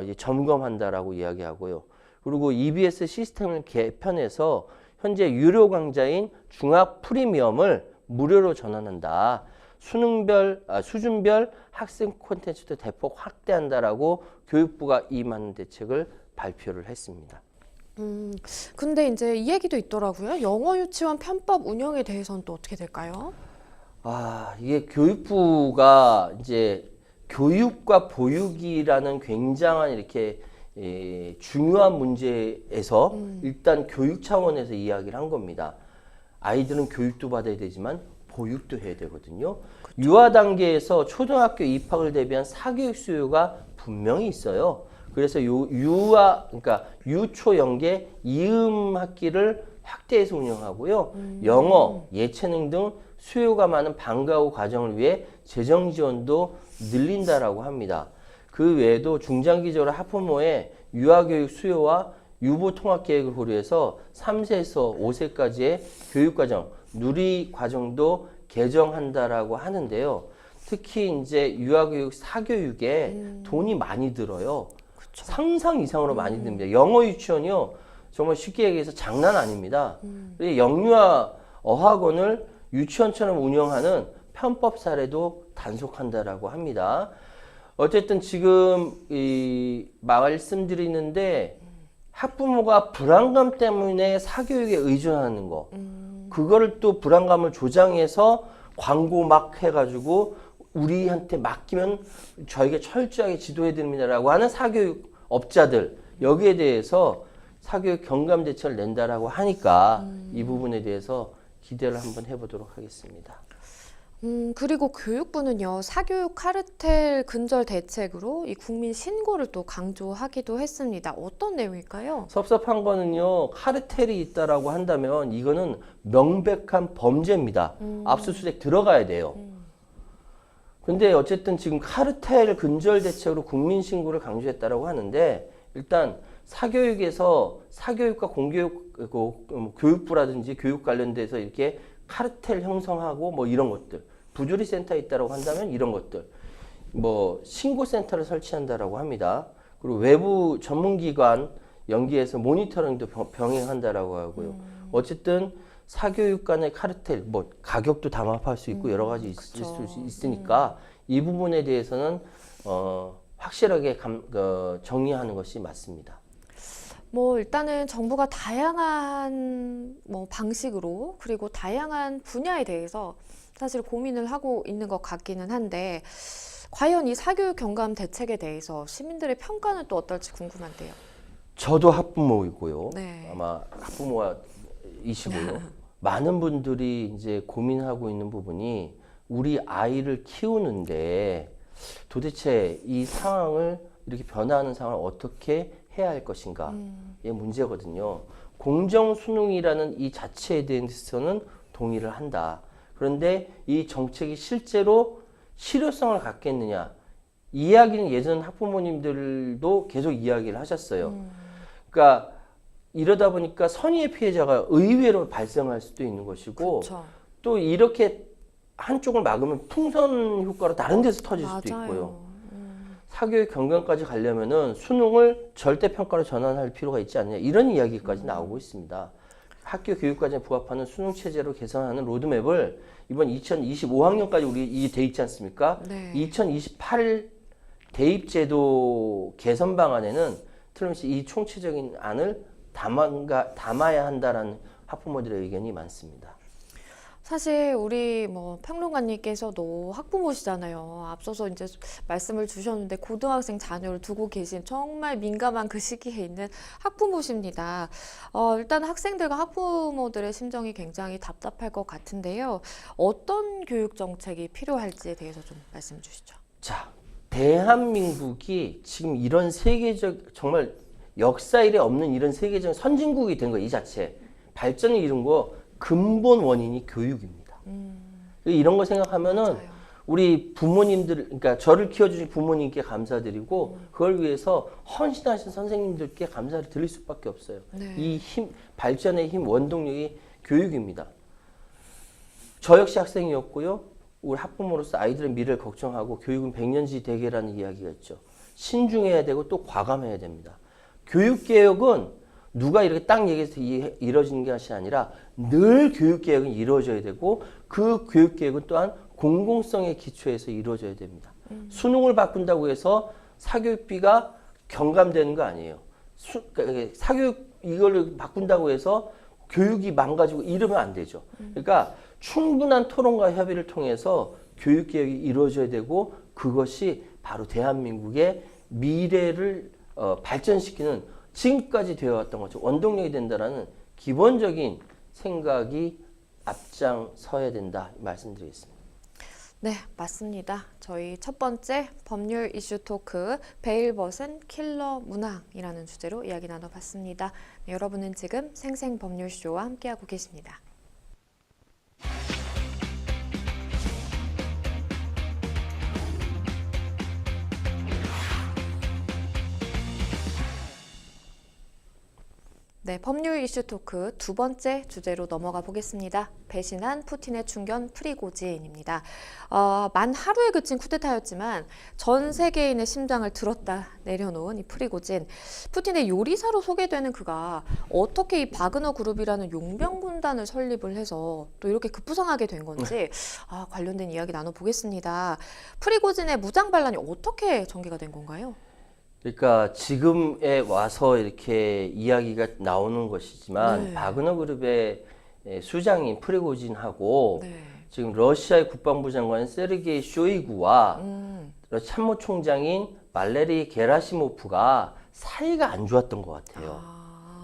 이제 점검한다라고 이야기하고요. 그리고 EBS 시스템을 개편해서 현재 유료 강좌인 중학 프리미엄을 무료로 전환한다. 수준별 학생 콘텐츠도 대폭 확대한다라고 교육부가 임하는 대책을 발표를 했습니다. 근데 이제 이 얘기도 있더라고요. 영어 유치원 편법 운영에 대해서는 또 어떻게 될까요? 이게 교육부가 이제 교육과 보육이라는 굉장한 이렇게 중요한 문제에서 일단 교육 차원에서 이야기를 한 겁니다. 아이들은 교육도 받아야 되지만 보육도 해야 되거든요. 유아 단계에서 초등학교 입학을 대비한 사교육 수요가 분명히 있어요. 그래서 그러니까 유초 연계 이음 학기를 확대해서 운영하고요. 영어, 예체능 등 수요가 많은 방과후 과정을 위해 재정 지원도 늘린다라고 합니다. 그 외에도 중장기적으로 학부모의 유아교육 수요와 유보 통합 계획을 고려해서 3세에서 5세까지의 교육과정, 누리과정도 개정한다라고 하는데요. 특히 이제 유아교육 사교육에 돈이 많이 들어요. 그쵸. 상상 이상으로 많이 듭니다. 영어 유치원이요. 정말 쉽게 얘기해서 장난 아닙니다. 영유아 어학원을 유치원처럼 운영하는 편법 사례도 단속한다라고 합니다. 어쨌든 지금 말씀드리는데 학부모가 불안감 때문에 사교육에 의존하는 거, 그거를 또 불안감을 조장해서 광고 막 해가지고 우리한테 맡기면 저에게 철저하게 지도해 드립니다라고 하는 사교육 업자들, 여기에 대해서 사교육 경감 대책을 낸다라고 하니까 이 부분에 대해서 기대를 한번 해보도록 하겠습니다. 그리고 교육부는요, 사교육 카르텔 근절 대책으로 이 국민 신고를 또 강조하기도 했습니다. 어떤 내용일까요? 섭섭한 거는요, 카르텔이 있다라고 한다면 이거는 명백한 범죄입니다. 압수수색 들어가야 돼요. 근데 어쨌든 지금 카르텔 근절 대책으로 국민 신고를 강조했다라고 하는데, 일단 사교육에서 사교육과 공교육, 교육부라든지 교육 관련돼서 이렇게 카르텔 형성하고 뭐 이런 것들, 부조리 센터에 있다라고 한다면 이런 것들, 뭐 신고센터를 설치한다라고 합니다. 그리고 외부 전문기관 연계해서 모니터링도 병행한다라고 하고요. 어쨌든 사교육 간의 카르텔, 뭐 가격도 담합할 수 있고 여러 가지 있을 수 있으니까 이 부분에 대해서는 확실하게 정리하는 것이 맞습니다. 뭐 일단은 정부가 다양한 뭐 방식으로 그리고 다양한 분야에 대해서 사실 고민을 하고 있는 것 같기는 한데 과연 이 사교육 경감 대책에 대해서 시민들의 평가는 또 어떨지 궁금한데요. 저도 학부모이고요. 네. 아마 학부모이시고요. 많은 분들이 이제 고민하고 있는 부분이 우리 아이를 키우는데 도대체 이 상황을 이렇게 변화하는 상황을 어떻게 해야 할 것인가의 문제거든요. 공정수능이라는 이 자체에 대해서는 동의를 한다. 그런데 이 정책이 실제로 실효성을 갖겠느냐. 이 이야기는 예전 학부모님들도 계속 이야기를 하셨어요. 그러니까 이러다 보니까 선의의 피해자가 의외로 발생할 수도 있는 것이고 그쵸. 또 이렇게 한쪽을 막으면 풍선 효과로 다른 데서 터질 수도 있고요. 사교육 경감까지 가려면은 수능을 절대평가로 전환할 필요가 있지 않느냐 이런 이야기까지 나오고 있습니다. 학교 교육과정에 부합하는 수능 체제로 개선하는 로드맵을 이번 2025학년까지 우리 이게 돼 있지 않습니까? 네. 2028 대입제도 개선 방안에는 틀림없이 이 총체적인 안을 담아야 한다라는 학부모들의 의견이 많습니다. 사실 우리 뭐 평론가님께서도 학부모시잖아요. 앞서서 이제 말씀을 주셨는데 고등학생 자녀를 두고 계신 정말 민감한 그 시기에 있는 학부모십니다. 일단 학생들과 학부모들의 심정이 굉장히 답답할 것 같은데요. 어떤 교육 정책이 필요할지에 대해서 좀 말씀 주시죠. 자, 대한민국이 지금 이런 세계적 정말 역사 이래 없는 이런 세계적 선진국이 된 거 이 자체 발전을 이룬 거 근본 원인이 교육입니다. 이런 거 생각하면은 맞아요. 우리 부모님들, 그러니까 저를 키워주신 부모님께 감사드리고 그걸 위해서 헌신하신 선생님들께 감사를 드릴 수밖에 없어요. 네. 이 힘, 발전의 힘, 원동력이 교육입니다. 저 역시 학생이었고요. 우리 학부모로서 아이들의 미래를 걱정하고 교육은 백년지 대계라는 이야기가 있죠. 신중해야 되고 또 과감해야 됩니다. 교육개혁은 누가 이렇게 딱 얘기해서 이루어지는 것이 아니라 늘 교육개혁은 이루어져야 되고 그 교육개혁은 또한 공공성에 기초해서 이루어져야 됩니다. 수능을 바꾼다고 해서 사교육비가 경감되는 거 아니에요. 그러니까 사교육 이걸 바꾼다고 해서 교육이 망가지고 이러면 안 되죠. 그러니까 충분한 토론과 협의를 통해서 교육 개혁이 이루어져야 되고 그것이 바로 대한민국의 미래를 발전시키는 지금까지 되어왔던 것처럼 원동력이 된다라는 기본적인 생각이 앞장서야 된다 말씀드리겠습니다. 네, 맞습니다. 저희 첫 번째 법률 이슈 토크 베일 벗은 킬러 문항이라는 주제로 이야기 나눠봤습니다. 네, 여러분은 지금 생생법률쇼와 함께하고 계십니다. 네, 법률 이슈 토크 두 번째 주제로 넘어가 보겠습니다. 배신한 푸틴의 충견 프리고진입니다. 만 하루에 그친 쿠데타였지만 전 세계인의 심장을 들었다 내려놓은 이 프리고진. 푸틴의 요리사로 소개되는 그가 어떻게 이 바그너 그룹이라는 용병 군단을 설립을 해서 또 이렇게 급부상하게 된 건지 관련된 이야기 나눠보겠습니다. 프리고진의 무장 반란이 어떻게 전개가 된 건가요? 그러니까 지금에 와서 이렇게 이야기가 나오는 것이지만 네. 바그너 그룹의 수장인 프리고진하고 네. 지금 러시아의 국방부 장관 세르게이 쇼이구와 참모총장인 말레리 게라시모프가 사이가 안 좋았던 것 같아요.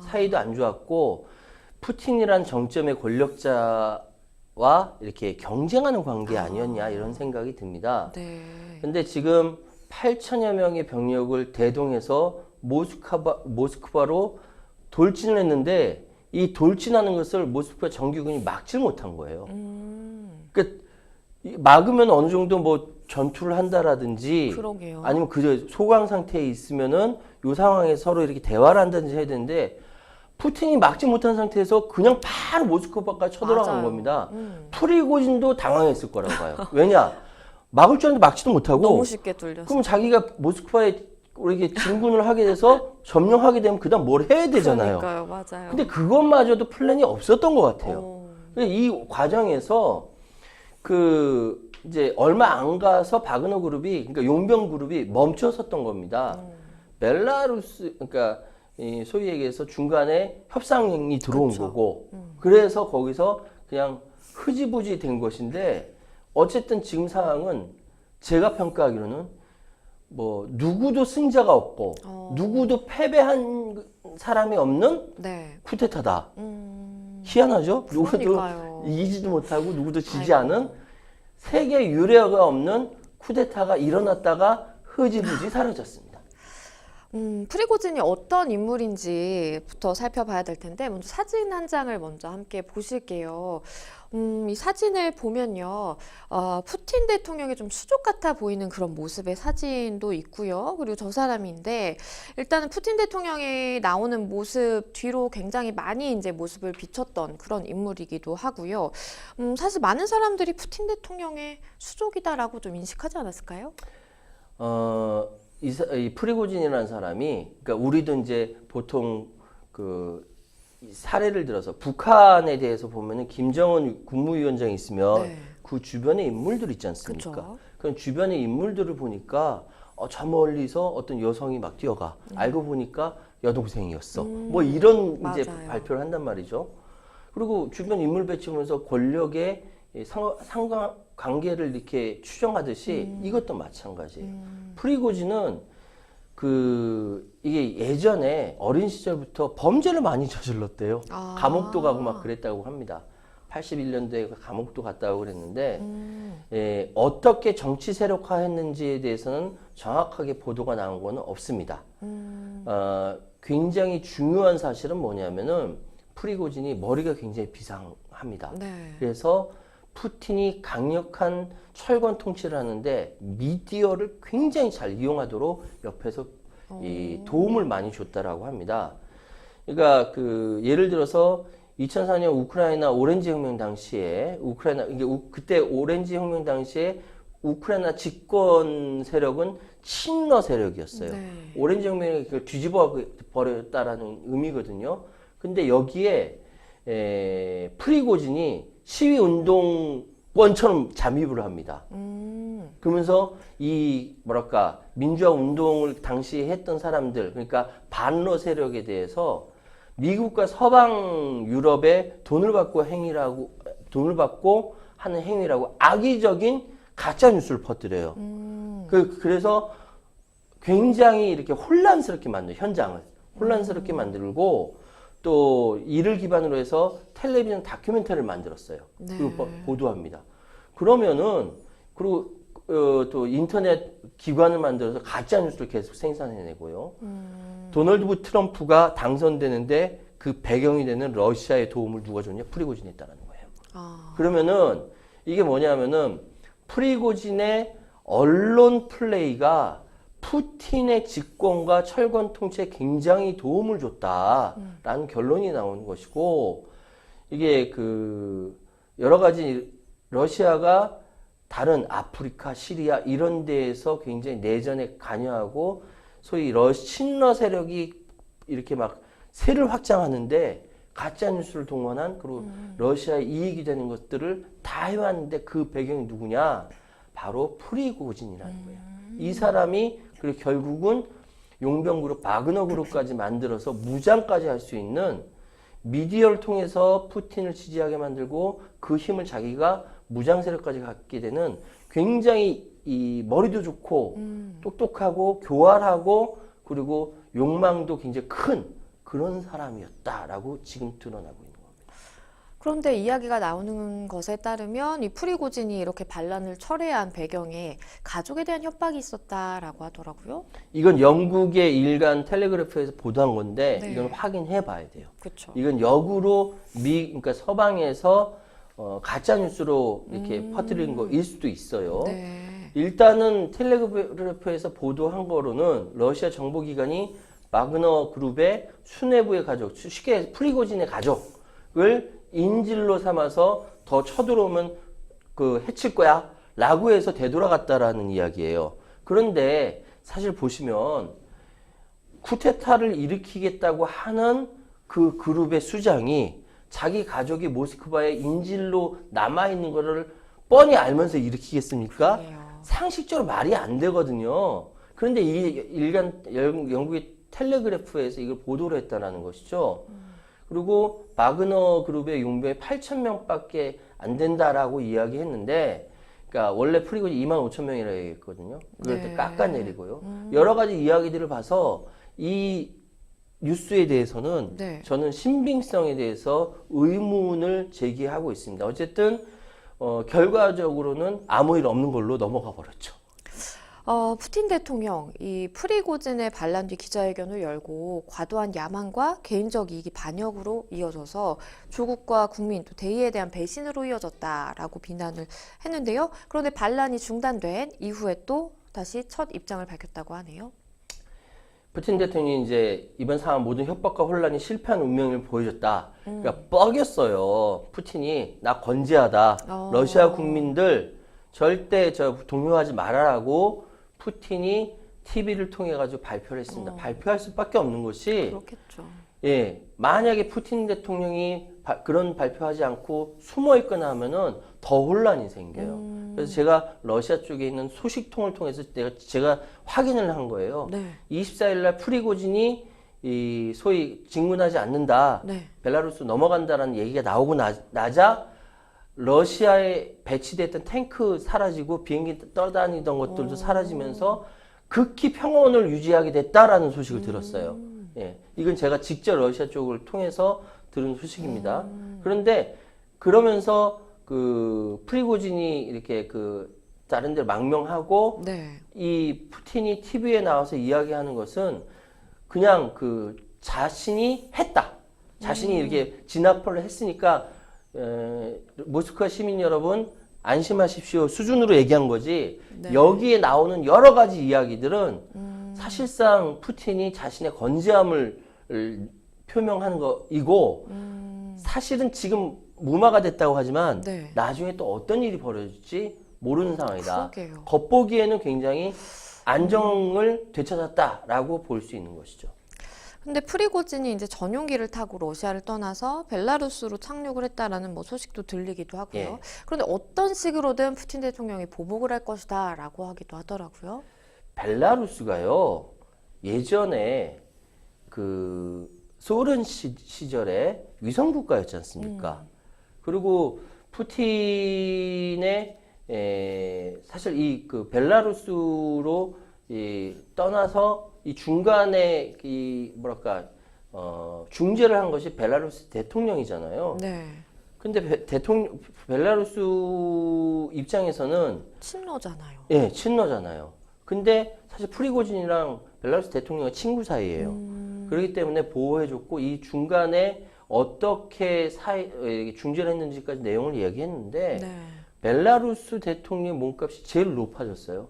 사이도 안 좋았고 푸틴이란 정점의 권력자와 이렇게 경쟁하는 관계 아니었냐 이런 생각이 듭니다. 네. 근데 지금 8천여 명의 병력을 대동해서 모스크바로 돌진을 했는데 이 돌진하는 것을 모스크바 정규군이 막지 못한 거예요. 그러니까 막으면 어느 정도 뭐 전투를 한다라든지 그러게요. 아니면 그저 소강 상태에 있으면은 이 상황에 서로 이렇게 대화를 한다든지 해야 되는데 푸틴이 막지 못한 상태에서 그냥 바로 모스크바까지 쳐들어간 맞아요. 겁니다. 프리고진도 당황했을 거라고 봐요. 왜냐? 막을 줄 알았는데 막지도 못하고 너무 쉽게 뚫렸어. 그럼 자기가 모스크바에 이렇게 진군을 하게 돼서 점령하게 되면 그다음 뭘 해야 되잖아요. 그러니까요, 맞아요. 근데 그것마저도 플랜이 없었던 것 같아요. 이 과정에서 그 이제 얼마 안 가서 바그너 그룹이 그러니까 용병 그룹이 멈춰섰던 겁니다. 벨라루스 그러니까 이 소위 얘기해서 중간에 협상이 들어온 그쵸. 거고 그래서 거기서 그냥 흐지부지 된 것인데 어쨌든 지금 상황은 제가 평가하기로는 뭐 누구도 승자가 없고 누구도 패배한 사람이 없는 네. 쿠데타다. 희한하죠? 그러니까요. 누구도 이기지도 못하고 누구도 지지 아이고. 않은 세계 유례가 없는 쿠데타가 일어났다가 흐지부지 사라졌습니다. 프리고진이 어떤 인물인지부터 살펴봐야 될 텐데 먼저 사진 한 장을 먼저 함께 보실게요. 이 사진을 보면요, 푸틴 대통령이 좀 수족 같아 보이는 그런 모습의 사진도 있고요. 그리고 저 사람인데 일단은 푸틴 대통령이 나오는 모습 뒤로 굉장히 많이 이제 모습을 비췄던 그런 인물이기도 하고요. 사실 많은 사람들이 푸틴 대통령의 수족이다라고 좀 인식하지 않았을까요? 이 프리고진이라는 사람이, 그러니까 우리도 이제 보통 사례를 들어서 북한에 대해서 보면은 김정은 국무위원장이 있으면 네. 그 주변에 인물들 있지 않습니까? 그쵸. 그럼 주변의 인물들을 보니까 저 멀리서 어떤 여성이 막 뛰어가. 알고 보니까 여동생이었어. 뭐 이런 이제 맞아요. 발표를 한단 말이죠. 그리고 주변 인물 배치하면서 권력의 상관관계를 이렇게 추정하듯이 이것도 마찬가지예요. 프리고진은 이게 예전에 어린 시절부터 범죄를 많이 저질렀대요. 감옥도 가고 막 그랬다고 합니다. 81년도에 감옥도 갔다고 그랬는데, 어떻게 정치 세력화했는지에 대해서는 정확하게 보도가 나온 거는 없습니다. 굉장히 중요한 사실은 뭐냐면은 프리고진이 머리가 굉장히 비상합니다. 네. 그래서 푸틴이 강력한 철권 통치를 하는데 미디어를 굉장히 잘 이용하도록 옆에서 이 도움을 많이 줬다라고 합니다. 그러니까 예를 들어서 2004년 우크라이나 오렌지 혁명 당시에 그때 오렌지 혁명 당시에 우크라이나 집권 세력은 친러 세력이었어요. 네. 오렌지 혁명이 그걸 뒤집어 버렸다라는 의미거든요. 근데 여기에 프리고진이 시위 운동권처럼 잠입을 합니다. 그러면서 이 뭐랄까 민주화 운동을 당시에 했던 사람들, 그러니까 반러 세력에 대해서 미국과 서방 유럽에 돈을 받고 하는 행위라고 악의적인 가짜 뉴스를 퍼뜨려요. 그래서 굉장히 이렇게 혼란스럽게 현장을 혼란스럽게 만들고, 또 이를 기반으로 해서 텔레비전 다큐멘터리를 만들었어요. 네. 그리고 보도합니다. 그러면은 그리고 또 인터넷 기관을 만들어서 가짜 뉴스를 계속 생산해내고요. 도널드 트럼프가 당선되는데 그 배경이 되는 러시아의 도움을 누가 줬냐? 프리고진이 했다는 거예요. 그러면은 이게 뭐냐면은 프리고진의 언론 플레이가 푸틴의 집권과 철권 통치에 굉장히 도움을 줬다라는 결론이 나오는 것이고, 이게 그 여러 가지 러시아가 다른 아프리카, 시리아 이런 데에서 굉장히 내전에 관여하고 소위 친러 세력이 이렇게 막 세를 확장하는데 가짜 뉴스를 동원한, 그리고 러시아의 이익이 되는 것들을 다 해왔는데 그 배경이 누구냐? 바로 프리고진이라는 거예요. 이 사람이 그리고 결국은 용병그룹, 바그너 그룹까지 만들어서 무장까지 할 수 있는 미디어를 통해서 푸틴을 지지하게 만들고 그 힘을 자기가 무장 세력까지 갖게 되는, 굉장히 이 머리도 좋고 똑똑하고 교활하고 그리고 욕망도 굉장히 큰 그런 사람이었다라고 지금 드러나고 있는 겁니다. 그런데 이야기가 나오는 것에 따르면 이 프리고진이 이렇게 반란을 철회한 배경에 가족에 대한 협박이 있었다라고 하더라고요. 이건 영국의 일간 텔레그래프에서 보도한 건데 네. 이건 확인해 봐야 돼요. 그렇죠. 이건 역으로 그러니까 서방에서 가짜 뉴스로 이렇게 퍼뜨리는 거일 수도 있어요. 네. 일단은 텔레그래프에서 보도한 거로는 러시아 정보기관이 바그너 그룹의 수뇌부의 가족, 쉽게 프리고진의 가족을 인질로 삼아서 더 쳐들어오면 해칠 거야 라고 해서 되돌아갔다라는 이야기예요. 그런데 사실 보시면 쿠데타를 일으키겠다고 하는 그 그룹의 수장이 자기 가족이 모스크바에 인질로 남아있는 거를 뻔히 알면서 일으키겠습니까? 그래요. 상식적으로 말이 안 되거든요. 그런데 이 영국의 텔레그래프에서 이걸 보도를 했다는 것이죠. 그리고 바그너 그룹의 용병이 8,000명밖에 안 된다라고 이야기했는데, 그러니까 원래 프리고진 25,000명이라고 얘기했거든요. 그걸 네. 깎아내리고요. 여러 가지 이야기들을 봐서 이 뉴스에 대해서는 네. 저는 신빙성에 대해서 의문을 제기하고 있습니다. 어쨌든 결과적으로는 아무 일 없는 걸로 넘어가 버렸죠. 푸틴 대통령, 이 프리고진의 반란 뒤 기자회견을 열고 과도한 야망과 개인적 이익이 반역으로 이어져서 조국과 국민 또 대의에 대한 배신으로 이어졌다라고 비난을 했는데요. 그런데 반란이 중단된 이후에 또 다시 첫 입장을 밝혔다고 하네요. 푸틴 대통령이 이제 이번 상황 모든 협박과 혼란이 실패한 운명을 보여줬다. 그러니까 뻑였어요. 푸틴이 나 건재하다. 러시아 국민들 절대 동요하지 말아라고 푸틴이 TV를 통해 가지고 발표를 했습니다. 발표할 수밖에 없는 것이, 그렇겠죠. 예, 만약에 푸틴 대통령이 그런 발표하지 않고 숨어 있거나 하면은 더 혼란이 생겨요. 그래서 제가 러시아 쪽에 있는 소식통을 통해서 제가 확인을 한 거예요. 네. 24일 날 프리고진이 이 소위 진군하지 않는다, 네. 벨라루스 넘어간다라는 얘기가 나오고 나자 러시아에 배치됐던 탱크 사라지고 비행기 떠다니던 것들도 사라지면서 극히 평온을 유지하게 됐다라는 소식을 들었어요. 예, 이건 제가 직접 러시아 쪽을 통해서 들은 소식입니다. 그런데 그러면서 그 프리고진이 이렇게 다른 데를 망명하고 네. 이 푸틴이 TV에 나와서 이야기하는 것은 그냥 자신이 했다. 자신이 이렇게 진압을 했으니까 모스크바 시민 여러분 안심하십시오 수준으로 얘기한 거지. 네. 여기에 나오는 여러 가지 이야기들은 사실상 푸틴이 자신의 건재함을 표명하는 거이고, 사실은 지금 무마가 됐다고 하지만 네. 나중에 또 어떤 일이 벌어질지 모르는 상황이다. 그러게요. 겉보기에는 굉장히 안정을 되찾았다라고 볼 수 있는 것이죠. 근데 프리고진이 이제 전용기를 타고 러시아를 떠나서 벨라루스로 착륙을 했다라는 뭐 소식도 들리기도 하고요. 예. 그런데 어떤 식으로든 푸틴 대통령이 보복을 할 것이다라고 하기도 하더라고요. 벨라루스가요, 예전에 그 소련 시절에 위성국가였지 않습니까? 그리고 푸틴의 사실 이 그 벨라루스로 떠나서 이 중간에 이 뭐랄까 중재를 한 것이 벨라루스 대통령이잖아요. 네. 근데 벨라루스 입장에서는 친러잖아요. 예, 친러잖아요. 근데 사실 프리고진이랑 벨라루스 대통령은 친구 사이예요. 그렇기 때문에 보호해줬고 이 중간에 어떻게 중재를 했는지까지 내용을 이야기했는데 네. 벨라루스 대통령의 몸값이 제일 높아졌어요.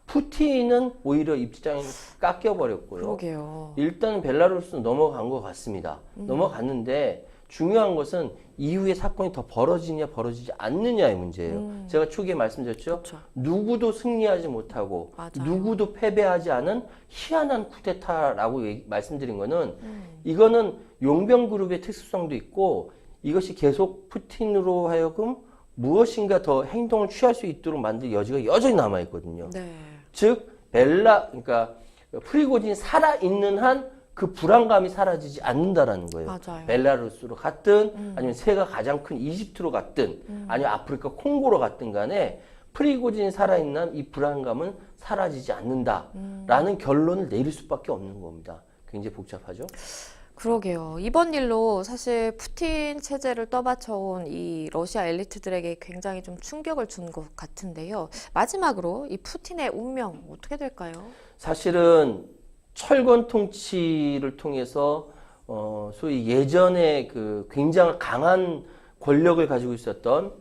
푸틴은 오히려 입장이 깎여버렸고요. 그러게요. 일단 벨라루스는 넘어간 것 같습니다. 넘어갔는데 중요한 것은 이후에 사건이 더 벌어지냐 벌어지지 않느냐의 문제예요. 제가 초기에 말씀드렸죠. 그쵸. 누구도 승리하지 못하고 맞아요. 누구도 패배하지 않은 희한한 쿠데타라고 말씀드린 거는 이거는 용병그룹의 특수성도 있고 이것이 계속 푸틴으로 하여금 무엇인가 더 행동을 취할 수 있도록 만들 여지가 여전히 남아 있거든요. 네. 즉 그러니까 프리고진이 살아 있는 한 그 불안감이 사라지지 않는다라는 거예요. 맞아요. 벨라루스로 갔든 아니면 세가 가장 큰 이집트로 갔든 아니면 아프리카 콩고로 갔든 간에 프리고진이 살아있는 한 이 불안감은 사라지지 않는다라는 결론을 내릴 수밖에 없는 겁니다. 굉장히 복잡하죠? 그러게요. 이번 일로 사실 푸틴 체제를 떠받쳐온 이 러시아 엘리트들에게 굉장히 좀 충격을 준 것 같은데요. 마지막으로 이 푸틴의 운명 어떻게 될까요? 사실은 철권 통치를 통해서 소위 예전에 그 굉장히 강한 권력을 가지고 있었던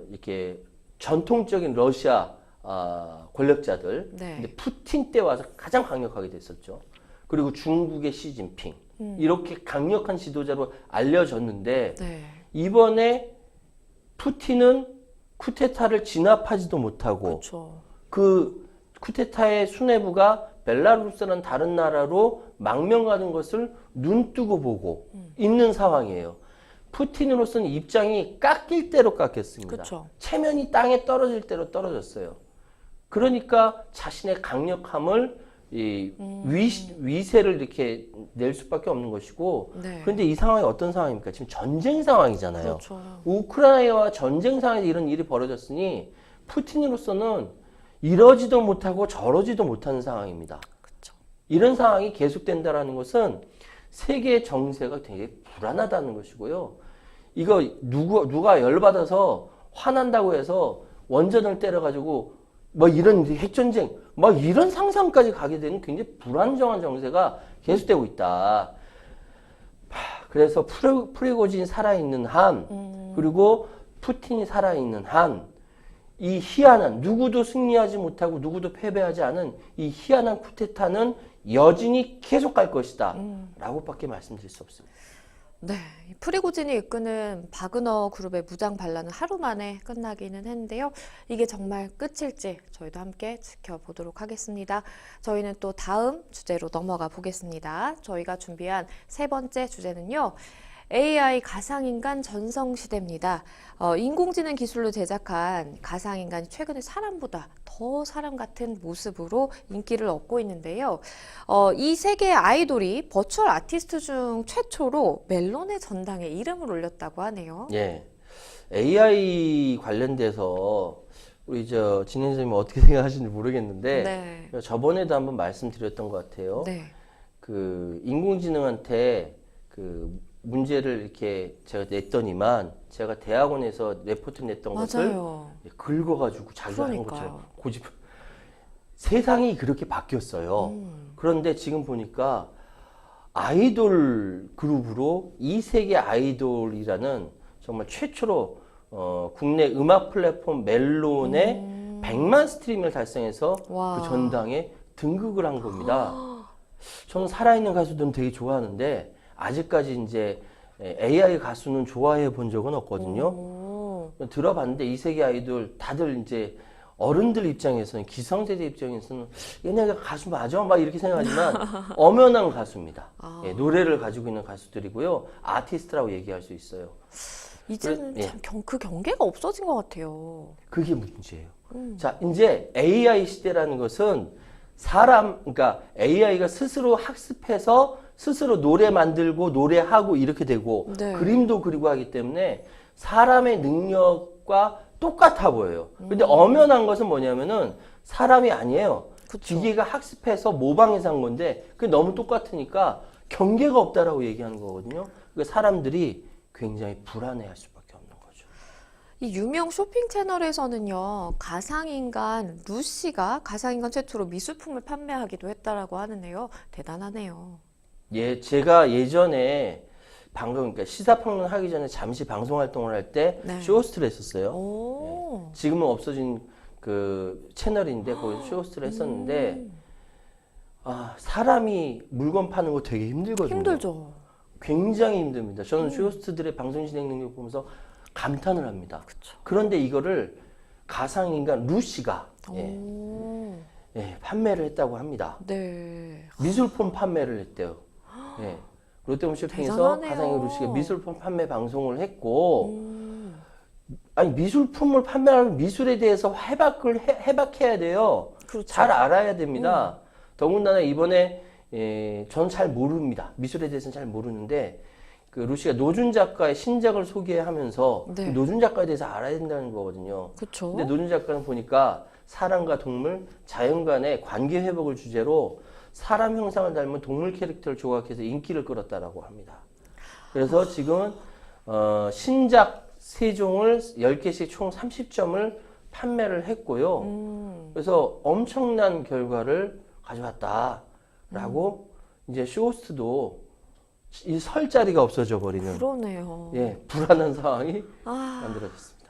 이렇게 전통적인 러시아 권력자들, 네. 근데 푸틴 때 와서 가장 강력하게 됐었죠. 그리고 중국의 시진핑 이렇게 강력한 지도자로 알려졌는데 네. 이번에 푸틴은 쿠데타를 진압하지도 못하고 그렇죠. 그 쿠데타의 수뇌부가 벨라루스라는 다른 나라로 망명하는 것을 눈뜨고 보고 있는 상황이에요. 푸틴으로서는 입장이 깎일 대로 깎였습니다. 그쵸. 체면이 땅에 떨어질 대로 떨어졌어요. 그러니까 자신의 강력함을 위세를 이렇게 낼 수밖에 없는 것이고 네. 그런데 이 상황이 어떤 상황입니까? 지금 전쟁 상황이잖아요. 그렇죠. 우크라이나와 전쟁 상황에서 이런 일이 벌어졌으니 푸틴으로서는 이러지도 못하고 저러지도 못하는 상황입니다. 그렇죠. 이런 상황이 계속된다는 것은 세계 정세가 되게 불안하다는 것이고요. 이거 누가 열받아서 화난다고 해서 원전을 때려가지고 뭐 이런 핵전쟁 뭐 이런 상상까지 가게 되는 굉장히 불안정한 정세가 계속되고 있다. 그래서 프리고진이 살아있는 한 그리고 푸틴이 살아있는 한 이 희한한 누구도 승리하지 못하고 누구도 패배하지 않은 이 희한한 쿠데타는 여진이 계속 갈 것이다 라고밖에 말씀드릴 수 없습니다. 네, 이 프리고진이 이끄는 바그너 그룹의 무장 반란은 하루 만에 끝나기는 했는데요. 이게 정말 끝일지 저희도 함께 지켜보도록 하겠습니다. 저희는 또 다음 주제로 넘어가 보겠습니다. 저희가 준비한 세 번째 주제는요. AI 가상인간 전성시대입니다. 인공지능 기술로 제작한 가상인간이 최근에 사람보다 더 사람 같은 모습으로 인기를 얻고 있는데요. 이 세계의 아이돌이 버추얼 아티스트 중 최초로 멜론의 전당에 이름을 올렸다고 하네요. 예, AI 관련돼서 우리 진행자님이 어떻게 생각하시는지 모르겠는데 네. 저번에도 한번 말씀드렸던 것 같아요. 네. 그 인공지능한테 그 문제를 이렇게 제가 냈더니만 제가 대학원에서 레포트 냈던 것을 맞아요. 긁어가지고 자기가 한 그러니까요. 것처럼 고집. 세상이 그렇게 바뀌었어요. 그런데 지금 보니까 아이돌 그룹으로 이 세계 아이돌이라는 정말 최초로 국내 음악 플랫폼 멜론의 100만 스트리밍을 달성해서 와. 그 전당에 등극을 한 겁니다. 저는 살아있는 가수들은 되게 좋아하는데 아직까지 이제 AI 가수는 좋아해 본 적은 없거든요. 오. 들어봤는데 이 세계 아이돌 다들 이제 어른들 입장에서는 기성세대 입장에서는 얘네가 가수 맞아? 막 이렇게 생각하지만 엄연한 가수입니다. 아. 예, 노래를 가지고 있는 가수들이고요. 아티스트라고 얘기할 수 있어요. 이제는 예. 참 그 경계가 없어진 것 같아요. 그게 문제예요. 자, 이제 AI 시대라는 것은 그러니까 AI가 스스로 학습해서 스스로 노래 만들고 노래하고 이렇게 되고 네. 그림도 그리고 하기 때문에 사람의 능력과 똑같아 보여요. 근데 엄연한 것은 뭐냐면은 사람이 아니에요. 그쵸. 기계가 학습해서 모방해서 한 건데 그게 너무 똑같으니까 경계가 없다라고 얘기하는 거거든요. 그러니까 사람들이 굉장히 불안해할 수밖에 없는 거죠. 이 유명 쇼핑 채널에서는요, 가상인간 루시가 가상인간 최초로 미술품을 판매하기도 했다라고 하는데요. 대단하네요. 예, 제가 예전에 그러니까 시사평론 하기 전에 잠시 방송 활동을 할 때 네. 쇼호스트를 했었어요. 오. 지금은 없어진 그 채널인데 거기서 쇼호스트를 했었는데 사람이 물건 파는 거 되게 힘들거든요. 힘들죠. 굉장히 힘듭니다. 저는 쇼호스트들의 방송 진행 능력 보면서 감탄을 합니다. 그쵸. 그런데 이거를 가상인간 루시가 오. 판매를 했다고 합니다. 네. 미술품 판매를 했대요. 예. 롯데홈 쇼핑에서 대단하네요. 가상인 루시가 미술품 판매 방송을 했고 아니 미술품을 판매하면 미술에 대해서 해박해야 돼요. 그렇죠. 잘 알아야 됩니다. 더군다나 이번에 저는 잘 모릅니다. 미술에 대해서는 잘 모르는데 그 루시가 노준 작가의 신작을 소개하면서 네. 그 노준 작가에 대해서 알아야 된다는 거거든요. 그쵸. 근데 노준 작가는 보니까 사람과 동물, 자연 간의 관계 회복을 주제로 사람 형상을 닮은 동물 캐릭터를 조각해서 인기를 끌었다라고 합니다. 그래서 지금은 신작 3종을 10개씩 총 30점을 판매를 했고요. 그래서 엄청난 결과를 가져왔다라고 이제 쇼호스트도 이 설 자리가 없어져 버리는 그러네요. 불안한 상황이 아, 만들어졌습니다.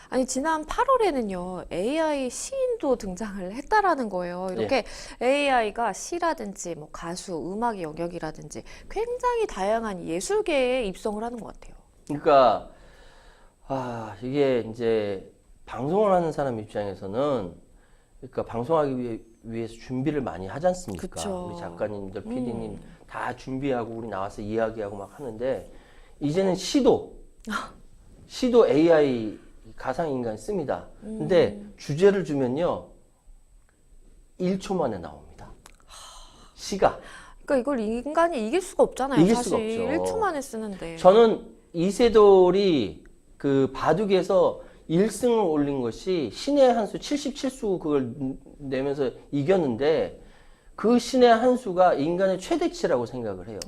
아니 지난 8월에는요 AI 시인도 등장을 했다라는 거예요. 이렇게 AI가 시라든지 뭐 가수, 음악의 영역이라든지 굉장히 다양한 예술계에 입성을 하는 것 같아요. 그러니까 이게 이제 방송을 하는 사람 입장에서는 그러니까 방송하기 위해서 준비를 많이 하지 않습니까? 그쵸. 우리 작가님들, PD님 다 준비하고 우리 나와서 이야기하고 막 하는데 이제는 시도 AI 가상인간 씁니다. 근데 주제를 주면요 1초 만에 나옵니다. 시가. 그러니까 이걸 인간이 이길 수가 없잖아요. 이길 사실 수가 없죠. 1초 만에 쓰는데. 저는 이세돌이 그 바둑에서 1승을 올린 것이 신의 한 수 77수 그걸 내면서 이겼는데 그 신의 한 수가 인간의 최대치라고 생각을 해요.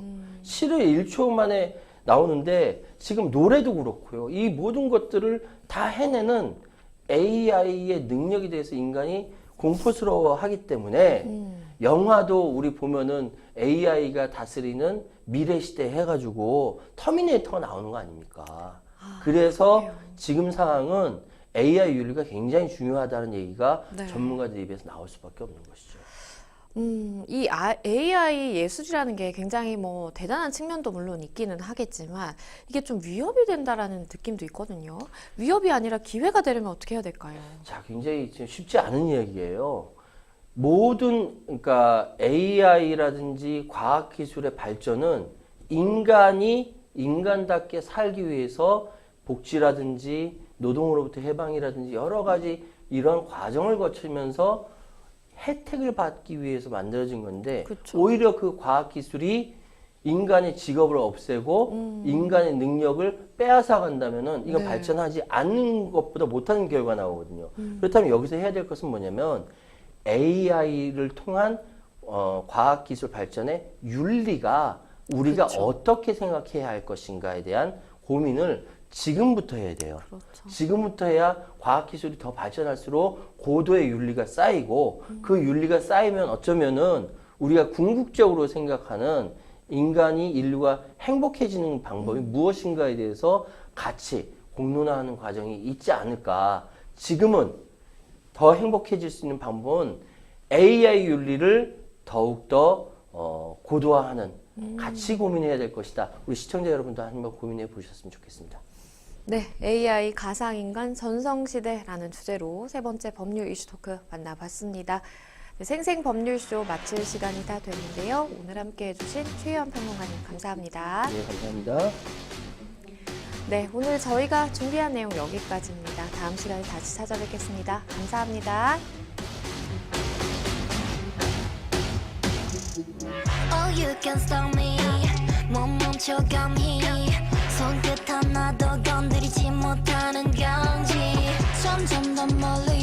시를 1초 만에 나오는데 지금 노래도 그렇고요. 이 모든 것들을 다 해내는 AI의 능력에 대해서 인간이 공포스러워하기 때문에 영화도 우리 보면은 AI가 다스리는 미래 시대 해가지고 터미네이터가 나오는 거 아닙니까? 그래서 그래요. 지금 상황은 AI 윤리가 굉장히 중요하다는 얘기가 네. 전문가들 입에서 나올 수밖에 없는 것이죠. 이 AI 예술이라는 게 굉장히 뭐 대단한 측면도 물론 있기는 하겠지만 이게 좀 위협이 된다라는 느낌도 있거든요. 위협이 아니라 기회가 되려면 어떻게 해야 될까요? 자, 굉장히 지금 쉽지 않은 이야기예요. 그러니까 AI라든지 과학기술의 발전은 인간이 인간답게 살기 위해서 복지라든지 노동으로부터 해방이라든지 여러 가지 이런 과정을 거치면서 혜택을 받기 위해서 만들어진 건데 그쵸. 오히려 그 과학기술이 인간의 직업을 없애고 인간의 능력을 빼앗아 간다면은 이건 네. 발전하지 않는 것보다 못하는 결과가 나오거든요. 그렇다면 여기서 해야 될 것은 뭐냐면 AI를 통한 과학기술 발전의 윤리가 우리가 그쵸. 어떻게 생각해야 할 것인가에 대한 고민을 지금부터 해야 돼요. 그렇죠. 지금부터 해야 과학기술이 더 발전할수록 고도의 윤리가 쌓이고 그 윤리가 쌓이면 어쩌면은 우리가 궁극적으로 생각하는 인간이 인류가 행복해지는 방법이 무엇인가에 대해서 같이 공론화하는 과정이 있지 않을까. 지금은 더 행복해질 수 있는 방법은 AI 윤리를 더욱더 고도화하는 같이 고민해야 될 것이다. 우리 시청자 여러분도 한번 고민해 보셨으면 좋겠습니다. 네, AI 가상인간 전성시대라는 주제로 세 번째 법률 이슈 토크 만나봤습니다. 네, 생생법률쇼 마칠 시간이 다 됐는데요. 오늘 함께 해주신 최희원 평론가님 감사합니다. 네, 감사합니다. 네, 오늘 저희가 준비한 내용 여기까지입니다. 다음 시간에 다시 찾아뵙겠습니다. 감사합니다. Oh, you can stop me. 못 멈춰 감히 손끝 하나도 건드리지 못하는 경지 점점 더 멀리